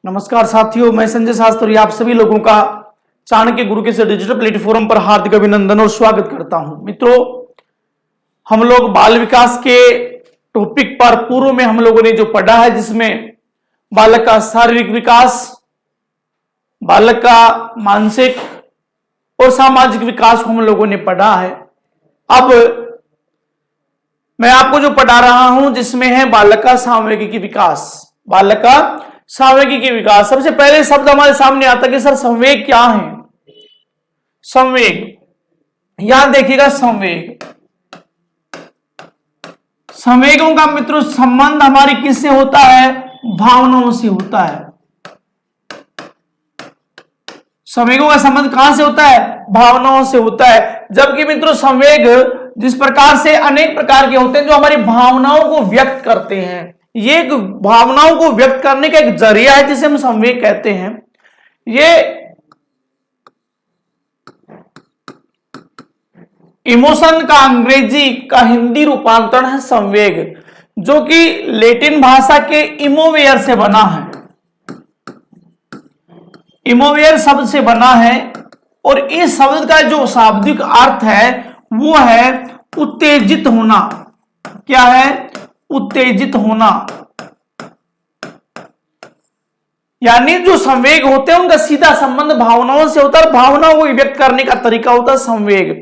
नमस्कार साथियों, मैं संजय शास्त्री आप सभी लोगों का चाणक्य गुरु के डिजिटल प्लेटफॉर्म पर हार्दिक अभिनंदन और स्वागत करता हूं। मित्रों, हम लोग बाल विकास के टॉपिक पर पूर्व में हम लोगों ने जो पढ़ा है, जिसमें बालक का शारीरिक विकास, बालक का मानसिक और सामाजिक विकास को हम लोगों ने पढ़ा है। अब मैं आपको जो पढ़ा रहा हूं जिसमें है बालक का सांवेगिक विकास। बालक का सांवेगिक विकास, सबसे पहले शब्द हमारे सामने आता है कि सर संवेग क्या है। संवेग, यहां देखिएगा संवेग, संवेगों का मित्रों संबंध हमारी किससे होता है? भावनाओं से होता है। संवेगों का संबंध कहां से होता है? भावनाओं से होता है। जबकि मित्रों संवेग जिस प्रकार से अनेक प्रकार के होते हैं जो हमारी भावनाओं को व्यक्त करते हैं, ये एक भावनाओं को व्यक्त करने का एक जरिया है जिसे हम संवेग कहते हैं। ये इमोशन का अंग्रेजी का हिंदी रूपांतरण है संवेग, जो कि लैटिन भाषा के इमोवेयर से बना है। इमोवेयर शब्द से बना है और इस शब्द का जो शाब्दिक अर्थ है वो है उत्तेजित होना। क्या है? उत्तेजित होना। यानी जो संवेग होते हैं उनका सीधा संबंध भावनाओं से होता है, भावनाओं को व्यक्त करने का तरीका होता है संवेग।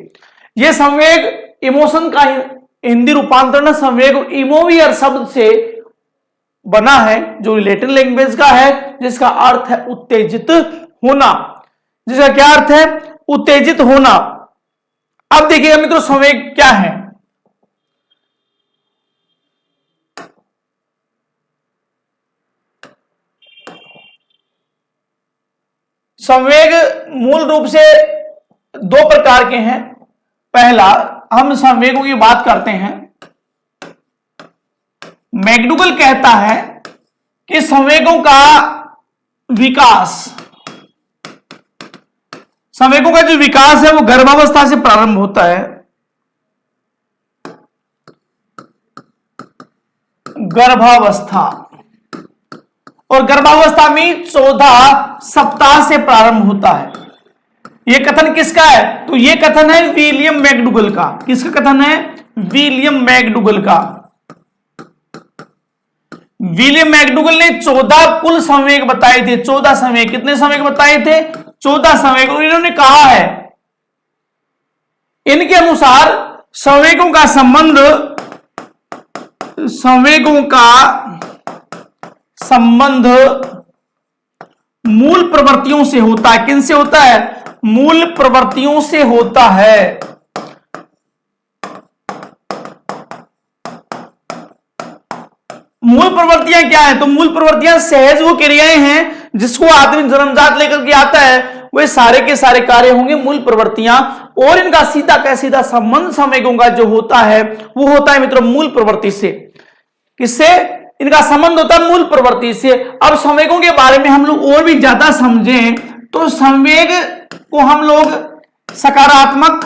ये संवेग इमोशन का हिंदी रूपांतरण संवेग इमोवियर शब्द से बना है, जो लैटिन लैंग्वेज का है, जिसका अर्थ है उत्तेजित होना। जिसका क्या अर्थ है? उत्तेजित होना। अब देखिएगा मित्रों संवेग क्या है। संवेग मूल रूप से दो प्रकार के हैं। पहला, हम संवेगों की बात करते हैं। मैकडूगल कहता है कि संवेगों का विकास, संवेगों का जो विकास है वो गर्भावस्था से प्रारंभ होता है। गर्भावस्था, और गर्भावस्था में 14 सप्ताह से प्रारंभ होता है। यह कथन किसका है? तो यह कथन है विलियम मैकडूगल का। किसका कथन है? विलियम मैकडूगल का। विलियम मैकडूगल ने 14 कुल संवेग बताए थे। 14 संवेग, कितने संवेग बताए थे? 14 संवेग। और इन्होंने कहा है, इनके अनुसार संवेगों का संबंध, संवेगों का संबंध मूल प्रवृत्तियों से होता है। किन से होता है? मूल प्रवृत्तियों से होता है। मूल प्रवृत्तियां क्या है? तो मूल प्रवृत्तियां सहज वो क्रियाएं हैं जिसको आदमी जन्मजात लेकर के आता है, वे सारे के सारे कार्य होंगे मूल प्रवृत्तियां। और इनका सीधा का सीधा संबंध संवेगों का जो होता है वो होता है मित्रों मूल प्रवृत्ति से। किससे? इनका संबंध होता है मूल प्रवृत्ति से। अब संवेगों के बारे में हम लोग और भी ज्यादा समझें तो संवेग को हम लोग सकारात्मक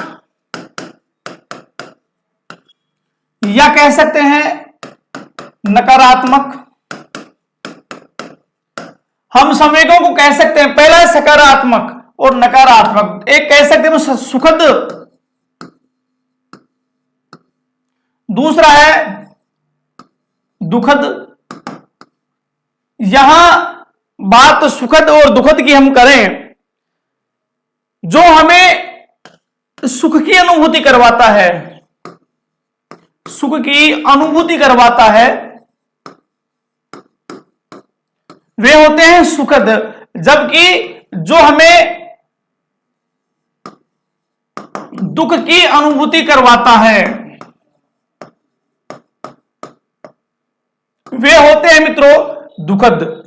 या कह सकते हैं नकारात्मक। हम संवेगों को कह सकते हैं, पहला है सकारात्मक और नकारात्मक। एक कह सकते हैं सुखद, दूसरा है दुखद। यहां बात सुखद और दुखद की हम करें, जो हमें सुख की अनुभूति करवाता है, सुख की अनुभूति करवाता है, वे होते हैं सुखद। जबकि जो हमें दुख की अनुभूति करवाता है वे होते हैं मित्रों दुखद।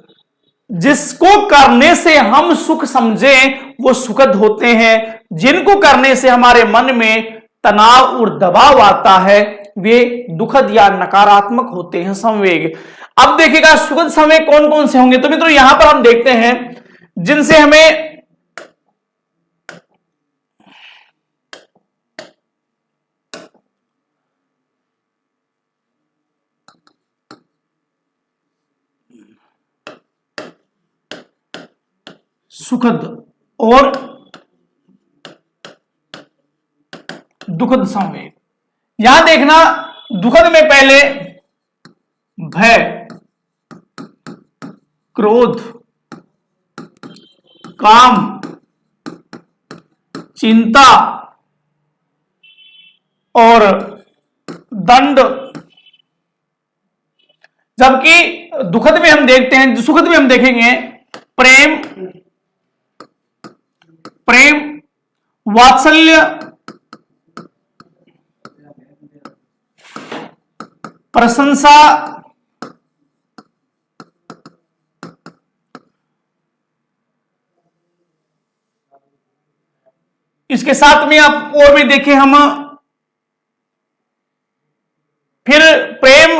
जिसको करने से हम सुख समझें वो सुखद होते हैं, जिनको करने से हमारे मन में तनाव और दबाव आता है वे दुखद या नकारात्मक होते हैं संवेग। अब देखिएगा सुखद संवेग कौन कौन से होंगे। तो मित्रों यहां पर हम देखते हैं जिनसे हमें सुखद और दुखद संवेग। यहां देखना, दुखद में पहले भय, क्रोध, काम, चिंता और दंड, जबकि दुखद में हम देखते हैं, सुखद में हम देखेंगे प्रेम, वात्सल्य, प्रशंसा, इसके साथ में आप और भी देखें हम, फिर प्रेम,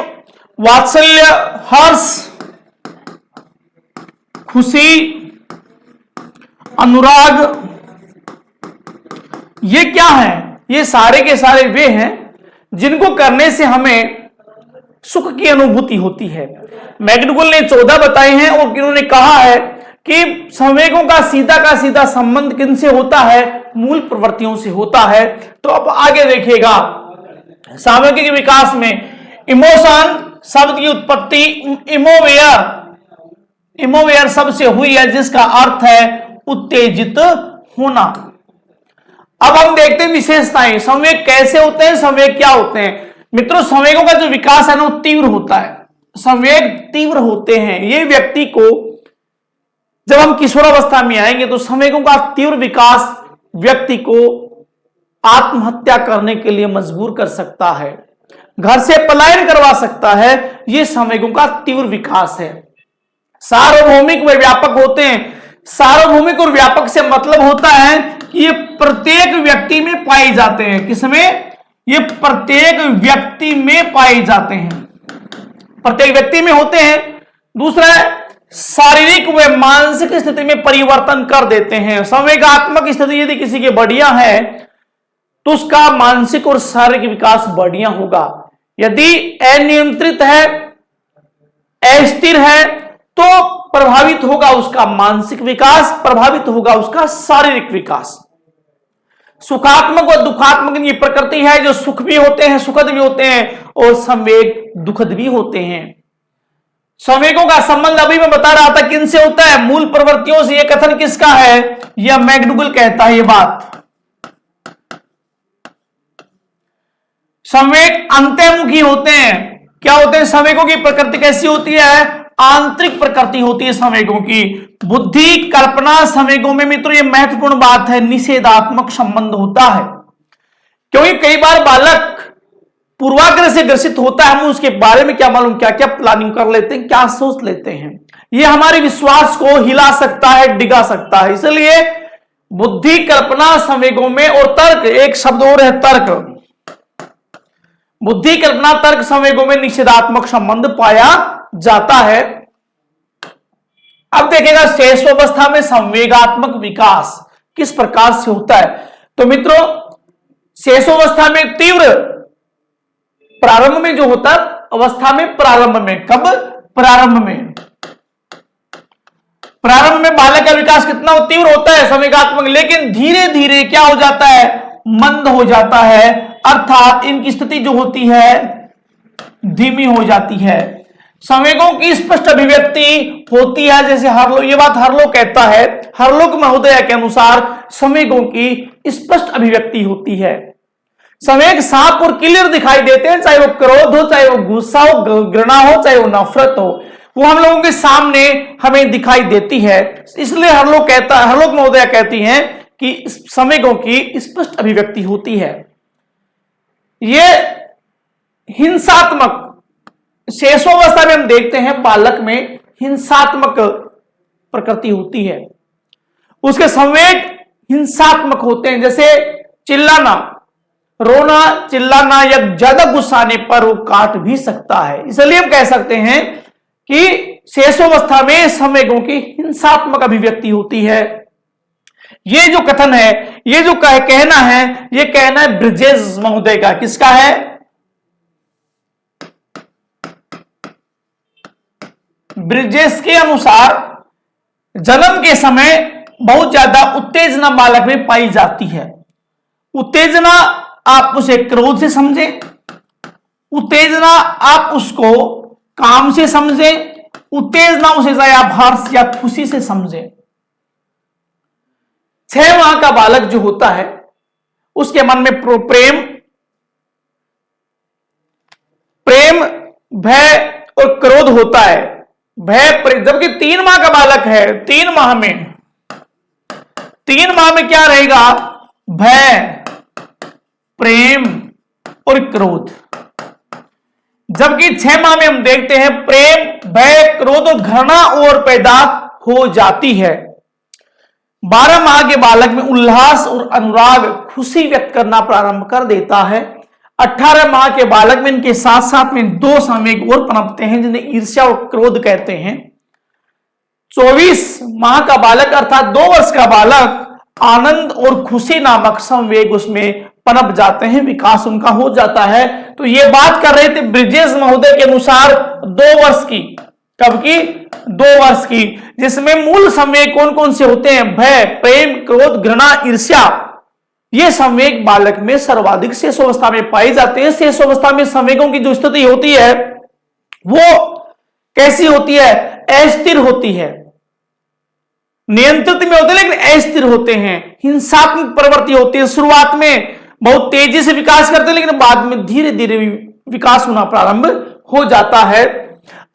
वात्सल्य, हर्ष, खुशी, अनुराग, ये क्या है? ये सारे के सारे वे हैं जिनको करने से हमें सुख की अनुभूति होती है। मैकडूगल ने 14 बताए हैं और इन्होंने कहा है कि संवेगों का सीधा संबंध किनसे होता है? मूल प्रवृत्तियों से होता है। तो अब आगे देखिएगा, सामग्रिक विकास में इमोशन शब्द की उत्पत्ति इमोवेयर शब्द से हुई है, जिसका अर्थ है उत्तेजित होना। अब हम देखते हैं विशेषताएं, संवेग कैसे होते हैं, संवेग क्या होते हैं। मित्रों, संवेगों का जो विकास है ना, वो तीव्र होता है। संवेग तीव्र होते हैं। ये व्यक्ति को, जब हम किशोरावस्था में आएंगे तो संवेगों का तीव्र विकास व्यक्ति को आत्महत्या करने के लिए मजबूर कर सकता है, घर से पलायन करवा सकता है। यह संवेगों का तीव्र विकास है। सार्वभौमिक व व्यापक होते हैं। सार्वभौमिक और व्यापक से मतलब होता है कि ये प्रत्येक व्यक्ति में पाए जाते हैं। किसमें? ये प्रत्येक व्यक्ति में पाए जाते हैं, प्रत्येक व्यक्ति में होते हैं। दूसरा है शारीरिक व मानसिक स्थिति में परिवर्तन कर देते हैं। संवेगात्मक स्थिति यदि किसी की बढ़िया है तो उसका मानसिक और शारीरिक विकास बढ़िया होगा। यदि अनियंत्रित है, अस्थिर है, तो प्रभावित होगा उसका मानसिक विकास, प्रभावित होगा उसका शारीरिक विकास। सुखात्मक और दुखात्मक ये प्रकृति है, जो सुख भी होते हैं, सुखद भी होते हैं, और संवेग दुखद भी होते हैं। संवेगों का संबंध अभी मैं बता रहा था किनसे होता है? मूल प्रवृत्तियों से। यह कथन किसका है? यह मैकडूगल कहता है। यह बात, संवेग अंतर्मुखी होते हैं। क्या होते हैं? संवेगों की प्रकृति कैसी होती है? आंतरिक प्रकृति होती है संवेगों की। बुद्धि कल्पना संवेगों में मित्रों ये महत्वपूर्ण बात है, निषेधात्मक संबंध होता है। क्योंकि कई बार बालक पूर्वाग्रह से ग्रसित होता है, हम उसके बारे में क्या मालूम, क्या क्या प्लानिंग कर लेते हैं, क्या सोच लेते हैं। ये हमारे विश्वास को हिला सकता है, डिगा सकता है। इसलिए बुद्धि कल्पना संवेगों में, और तर्क, एक शब्द और है तर्क। बुद्धि कल्पना तर्क संवेगों में निषेधात्मक संबंध पाया जाता है। अब देखिएगा शेषावस्था में संवेगात्मक विकास किस प्रकार से होता है। तो मित्रों, शेषावस्था में तीव्र, प्रारंभ में जो होता है अवस्था में, प्रारंभ में, कब? प्रारंभ में। प्रारंभ में बालक का विकास कितना तीव्र होता है, संवेगात्मक, लेकिन धीरे धीरे क्या हो जाता है? मंद हो जाता है, अर्थात इनकी स्थिति जो होती है धीमी हो जाती है। संवेगों की स्पष्ट अभिव्यक्ति होती है, जैसे हरलोक, ये बात हरलोक कहता है, हरलोक महोदय के अनुसार संवेगों की स्पष्ट अभिव्यक्ति होती है। संवेग साफ और क्लियर दिखाई देते हैं, चाहे वो क्रोध हो, चाहे वो गुस्सा हो, घृणा हो, चाहे वो नफरत हो, वो हम लोगों के सामने हमें दिखाई देती है। इसलिए हरलोक महोदय कहती हैं कि संवेगों की स्पष्ट अभिव्यक्ति होती है। ये हिंसात्मक, शेषावस्था में हम देखते हैं बालक में हिंसात्मक प्रकृति होती है, उसके संवेग हिंसात्मक होते हैं, जैसे चिल्लाना, रोना, चिल्लाना या ज्यादा गुस्सा आने पर वो काट भी सकता है। इसलिए हम कह सकते हैं कि शेषावस्था में संवेगों की हिंसात्मक अभिव्यक्ति होती है। ये जो कथन है, ये जो कहना है, ये कहना है ब्रिजेश महोदय का। किसका है? ब्रिजेश के अनुसार जन्म के समय बहुत ज्यादा उत्तेजना बालक में पाई जाती है। उत्तेजना आप उसे क्रोध से समझें, उत्तेजना आप उसको काम से समझें, उत्तेजना उसे आप हर्ष या खुशी से समझें। 6 माह का बालक जो होता है उसके मन में प्रेम, भय और क्रोध होता है। भय, जबकि 3 माह का बालक है, 3 माह में क्या रहेगा? भय, प्रेम और क्रोध। जबकि 6 माह में हम देखते हैं प्रेम, भय, क्रोध और घृणा और पैदा हो जाती है। 12 माह के बालक में उल्लास और अनुराग, खुशी व्यक्त करना प्रारंभ कर देता है। 18 माह के बालक में इनके साथ साथ में 2 संवेग और पनपते हैं जिन्हें ईर्ष्या और क्रोध कहते हैं। 24 माह का बालक अर्थात 2 वर्ष का बालक, आनंद और खुशी नामक संवेग उसमें पनप जाते हैं, विकास उनका हो जाता है। तो ये बात कर रहे थे ब्रिजेश महोदय के अनुसार 2 वर्ष की। कब की? 2 वर्ष की, जिसमें मूल संवेग कौन कौन से होते हैं? भय, प्रेम, क्रोध, घृणा, ईर्ष्या। ये संवेग बालक में सर्वाधिक शेष अवस्था में पाए जाते हैं। शेष अवस्था में संवेगों की जो स्थिति होती है वो कैसी होती है? अस्थिर होती है। नियंत्रित में होते हैं लेकिन अस्थिर होते हैं, हिंसात्मक प्रवृत्ति होती है। शुरुआत में बहुत तेजी से विकास करते हैं लेकिन बाद में धीरे धीरे विकास होना प्रारंभ हो जाता है।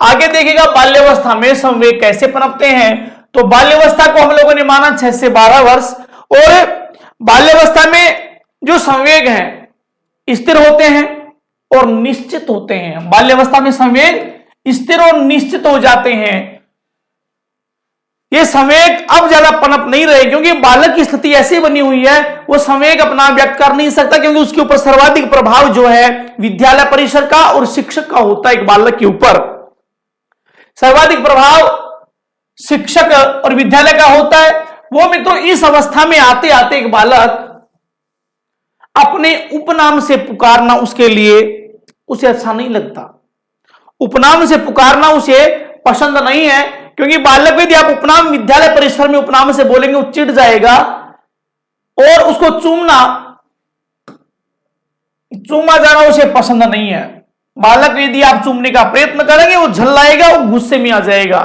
आगे देखिएगा बाल्यावस्था में संवेग कैसे पनपते हैं। तो बाल्यावस्था को हम लोगों ने माना 6 से 12 वर्ष, और बाल्यावस्था में जो संवेग हैं स्थिर होते हैं और निश्चित होते हैं। बाल्यावस्था में संवेग स्थिर और निश्चित हो जाते हैं। ये संवेग अब ज्यादा पनप नहीं रहे क्योंकि बालक की स्थिति ऐसी बनी हुई है वो संवेग अपना व्यक्त कर नहीं सकता, क्योंकि उसके ऊपर सर्वाधिक प्रभाव जो है विद्यालय परिसर का और शिक्षक का होता है। एक बालक के ऊपर सर्वाधिक प्रभाव शिक्षक और विद्यालय का होता है। वो मित्रों इस अवस्था में आते आते एक बालक अपने उपनाम से पुकारना उसके लिए उसे अच्छा नहीं लगता। उपनाम से पुकारना उसे पसंद नहीं है, क्योंकि बालक यदि आप उपनाम विद्यालय परिसर में उपनाम से बोलेंगे वो चिढ़ जाएगा, और उसको चूमा जाना उसे पसंद नहीं है। बालक यदि आप चूमने का प्रयत्न करेंगे वो झल्लाएगा, वो गुस्से में आ जाएगा।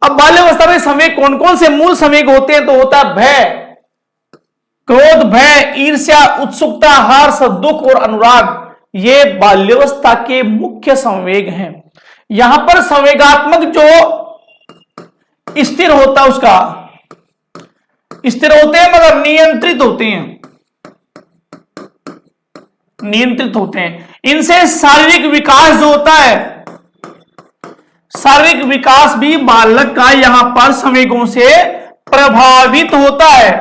अब बाल्यावस्था में संवेग कौन कौन से मूल संवेग होते हैं? तो होता है भय, क्रोध, भय, ईर्ष्या, उत्सुकता, हर्ष, दुख और अनुराग। ये बाल्यावस्था के मुख्य संवेग हैं। यहां पर संवेगात्मक जो स्थिर होता है उसका स्थिर होते हैं मगर नियंत्रित होते हैं, नियंत्रित होते हैं। इनसे शारीरिक विकास जो होता है, शारीरिक विकास भी बालक का यहां पर संवेगों से प्रभावित होता है,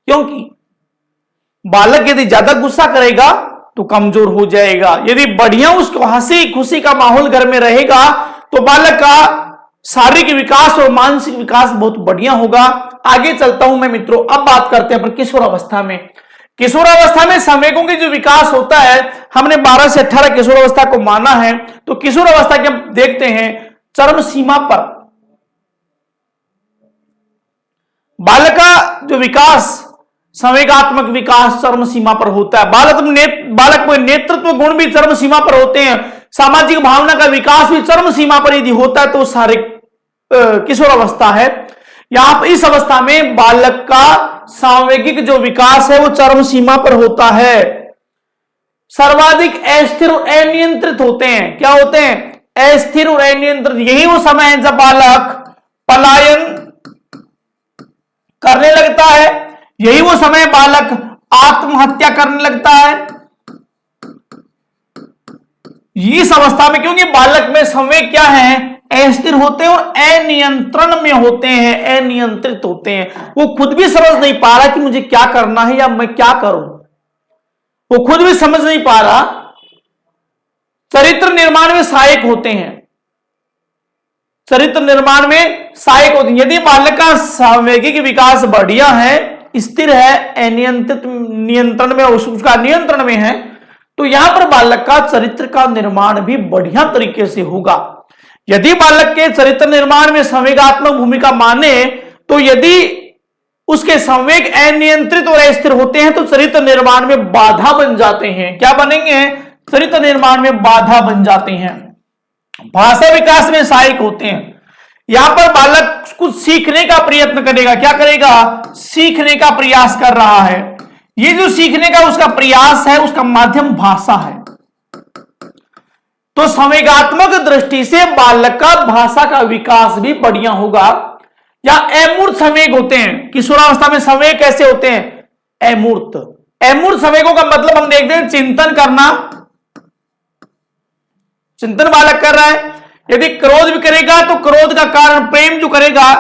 क्योंकि बालक यदि ज्यादा गुस्सा करेगा तो कमजोर हो जाएगा। यदि बढ़िया उसको हंसी खुशी का माहौल घर में रहेगा तो बालक का शारीरिक विकास और मानसिक विकास बहुत बढ़िया होगा। आगे चलता हूं मैं मित्रों। अब बात करते हैं किशोर अवस्था में। किशोर अवस्था में संवेगों के जो विकास होता है, हमने 12 से 18 किशोर अवस्था को माना है। तो किशोर अवस्था के हम देखते हैं चरम सीमा पर बालक का जो विकास, संवेगात्मक विकास चरम सीमा पर होता है। बालक में नेतृत्व गुण भी चरम सीमा पर होते हैं। सामाजिक भावना का विकास भी चरम सीमा पर यदि होता है तो सारे किशोर अवस्था है। यहां पर इस अवस्था में बालक का सांवेगिक जो विकास है वो चरम सीमा पर होता है। सर्वाधिक अस्थिर और अनियंत्रित होते हैं। क्या होते हैं? अस्थिर और अनियंत्रित। यही वो समय है जब बालक पलायन करने लगता है, यही वो समय बालक आत्महत्या करने लगता है। इस अवस्था में क्योंकि बालक में संवेग क्या है? अस्थिर होते हैं और अनियंत्रण में होते हैं, अनियंत्रित होते हैं। वो खुद भी समझ नहीं पा रहा कि मुझे क्या करना है या मैं क्या करूं, वो खुद भी समझ नहीं पा रहा। चरित्र निर्माण में सहायक होते हैं, चरित्र निर्माण में सहायक होते हैं। यदि बालक का सांवेगिक विकास बढ़िया है, स्थिर है, अनियंत्रित नियंत्रण में, उसका नियंत्रण में है, तो यहां पर बालक का चरित्र का निर्माण भी बढ़िया तरीके से होगा। यदि बालक के चरित्र निर्माण में संवेगात्मक भूमिका माने तो यदि उसके संवेग अनियंत्रित और अस्थिर होते हैं तो चरित्र निर्माण में बाधा बन जाते हैं। क्या बनेंगे? चरित्र निर्माण में बाधा बन जाते हैं। भाषा विकास में सहायक होते हैं। यहां पर बालक कुछ सीखने का प्रयत्न करेगा। क्या करेगा? सीखने का प्रयास कर रहा है। ये जो सीखने का उसका प्रयास है उसका माध्यम भाषा है। तो संवेगात्मक दृष्टि से बालक का भाषा का विकास भी बढ़िया होगा। या अमूर्त संवेग होते हैं। किशोरावस्था में संवेग कैसे होते हैं? अमूर्त। अमूर्त संवेगों का मतलब हम देखते हैं चिंतन करना। चिंतन बालक कर रहा है। यदि क्रोध भी करेगा तो क्रोध का कारण प्रेम जो करेगा,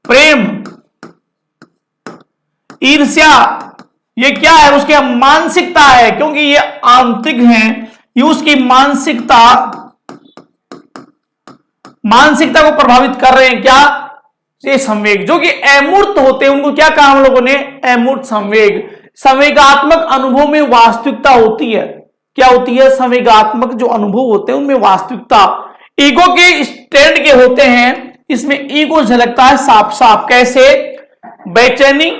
प्रेम, ईर्ष्या, ये क्या है? उसकी मानसिकता है, क्योंकि ये आंतरिक है। ये उसकी मानसिकता को प्रभावित कर रहे हैं। क्या? ये संवेग जो कि अमूर्त होते हैं उनको क्या कहा हम लोगों ने? अमूर्त संवेग। संवेगात्मक अनुभव में वास्तविकता होती है। क्या होती है? संवेगात्मक जो अनुभव होते हैं उनमें वास्तविकता, ईगो के स्टैंड के होते हैं। इसमें ईगो झलकता है साफ साफ। कैसे? बेचैनी,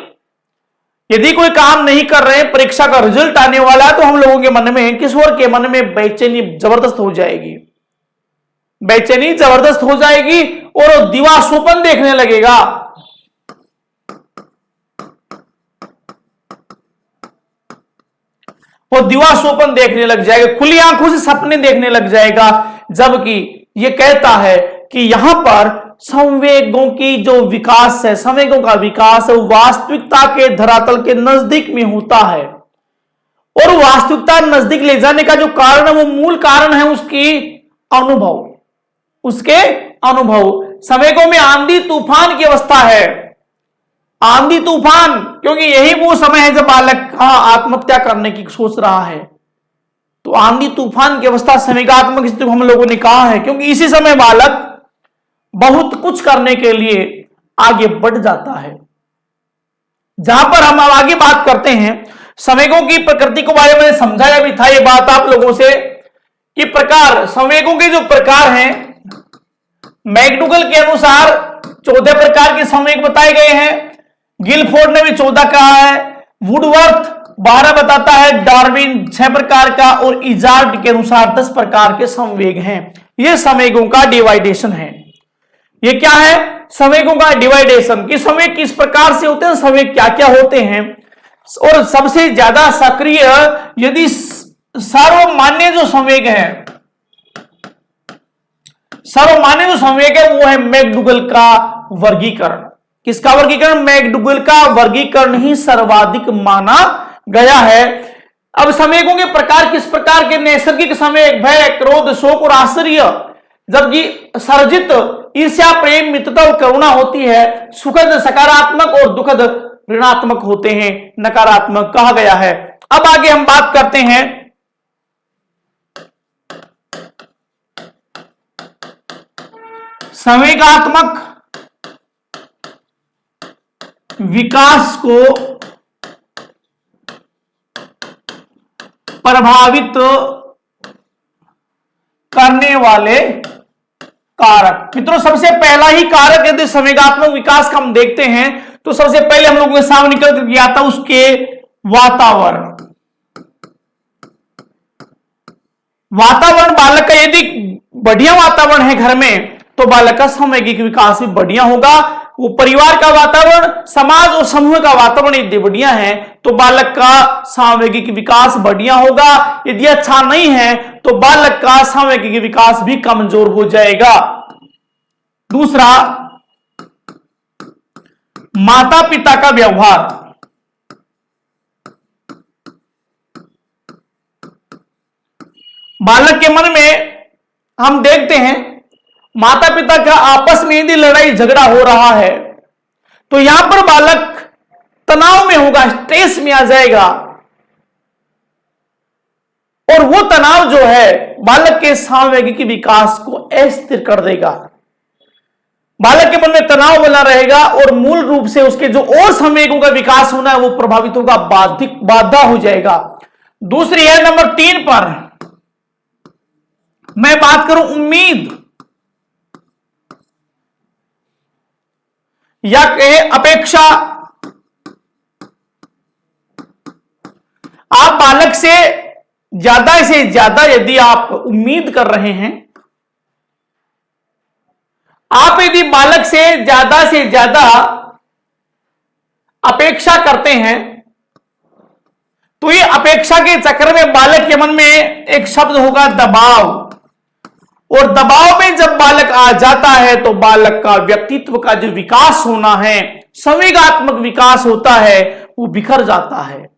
यदि कोई काम नहीं कर रहे हैं, परीक्षा का रिजल्ट आने वाला है, तो हम लोगों के मन में, किशोर के मन में बेचैनी जबरदस्त हो जाएगी। बेचैनी जबरदस्त हो जाएगी और दीवा स्वप्न देखने लगेगा। वो दीवा स्वप्न देखने लग जाएगा, खुली आंखों से सपने देखने लग जाएगा। जबकि ये कहता है कि यहां पर संवेगों की जो विकास है, संवेगों का विकास है, वास्तविकता के धरातल के नजदीक में होता है। और वास्तविकता नजदीक ले जाने का जो कारण है वो मूल कारण है उसकी अनुभव, उसके अनुभव। संवेगों में आंधी तूफान की अवस्था है। आंधी तूफान, क्योंकि यही वो समय है जब बालक आत्महत्या करने की सोच रहा है। तो आंधी तूफान की अवस्था संवेगात्मक स्थिति हम लोगों ने कहा है, क्योंकि इसी समय बालक बहुत कुछ करने के लिए आगे बढ़ जाता है। जहां पर हम आगे बात करते हैं, संवेगों की प्रकृति को बारे में समझाया भी था ये बात आप लोगों से कि प्रकार, संवेगों के जो प्रकार हैं, मैकडूगल के अनुसार 14 प्रकार के संवेग बताए गए हैं। गिलफोर्ड ने भी 14 कहा है, वुडवर्थ 12 बताता है, डार्विन 6 प्रकार का और इजार्ड के अनुसार 10 प्रकार के संवेग हैं। ये संवेगों का डिवाइडेशन है। ये क्या है? संवेगों का डिवाइडेशन कि संवेग किस प्रकार से होते हैं, संवेग क्या क्या होते हैं। और सबसे ज्यादा सक्रिय यदि सर्वमान्य जो संवेग है, सर्वमान्य जो संवेग है वो है मैकडूगल का वर्गीकरण। किसका वर्गीकरण? मैकडूगल का वर्गीकरण ही सर्वाधिक माना गया है। अब संवेगों के प्रकार किस प्रकार के? नैसर्गिक संवेग भय, क्रोध, शोक और आश्चर्य, जबकि सर्जित ईर्ष्या, प्रेम, मित्रता और करुणा होती है। सुखद सकारात्मक और दुखद ऋणात्मक होते हैं, नकारात्मक कहा गया है। अब आगे हम बात करते हैं संवेगात्मक विकास को प्रभावित करने वाले कारक। मित्रों, सबसे पहला ही कारक यदि संवेगात्मक विकास का हम देखते हैं तो सबसे पहले हम लोगों के सामने निकल कर गया था उसके वातावरण। वातावरण बालक का यदि बढ़िया वातावरण है घर में तो बालक का सामूहिक विकास भी बढ़िया होगा। वो परिवार का वातावरण, समाज और समूह का वातावरण यदि बढ़िया है तो बालक का सामूहिक विकास बढ़िया होगा। यदि अच्छा नहीं है तो बालक का सामूहिक विकास भी कमजोर हो जाएगा। दूसरा, माता पिता का व्यवहार। बालक के मन में हम देखते हैं माता पिता का आपस में यदि लड़ाई झगड़ा हो रहा है तो यहां पर बालक तनाव में होगा, स्ट्रेस में आ जाएगा। और वो तनाव जो है बालक के सामूहिक विकास को अस्थिर कर देगा। बालक के मन में तनाव बना रहेगा और मूल रूप से उसके जो और संवेगों का विकास होना है वो प्रभावित होगा, बाधा हो जाएगा। दूसरी है नंबर 3 पर मैं बात करूं उम्मीद। या कहे अपेक्षा। आप बालक से ज्यादा यदि आप उम्मीद कर रहे हैं, आप यदि बालक से ज्यादा अपेक्षा करते हैं, तो ये अपेक्षा के चक्कर में बालक के मन में एक शब्द होगा दबाव, और दबाव में जब बालक आ जाता है तो बालक का व्यक्तित्व का जो विकास होना है, संवेगात्मक विकास होता है, वो बिखर जाता है।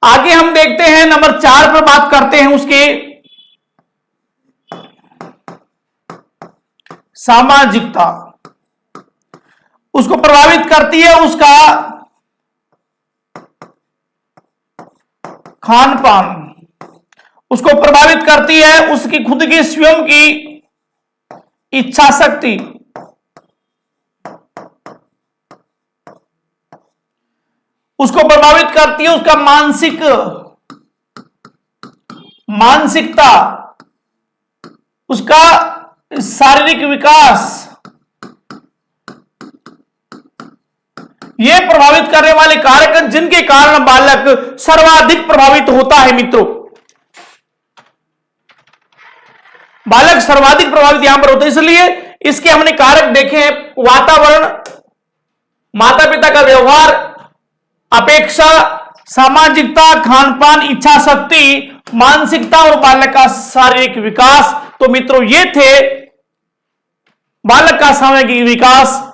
आगे हम देखते हैं नंबर 4 पर बात करते हैं उसके सामाजिकता। उसको प्रभावित करती है उसका खान पान, उसको प्रभावित करती है उसकी खुद की स्वयं की इच्छा शक्ति, उसको प्रभावित करती है उसका मानसिकता, उसका शारीरिक विकास। ये प्रभावित करने वाले कारक जिनके कारण बालक सर्वाधिक प्रभावित होता है। मित्रों, बालक सर्वाधिक प्रभावित यहां पर होता है, इसलिए इसके हमने कारक देखे हैं। वातावरण, माता पिता का व्यवहार, अपेक्षा, सामाजिकता, खानपान, इच्छा शक्ति, मानसिकता और बालक का शारीरिक विकास। तो मित्रों, ये थे बालक का सामाजिक विकास।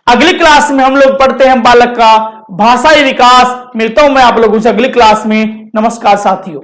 अगली क्लास में हम लोग पढ़ते हैं बालक का भाषाई विकास। मिलता हूं मैं आप लोगों से अगली क्लास में। नमस्कार साथियों।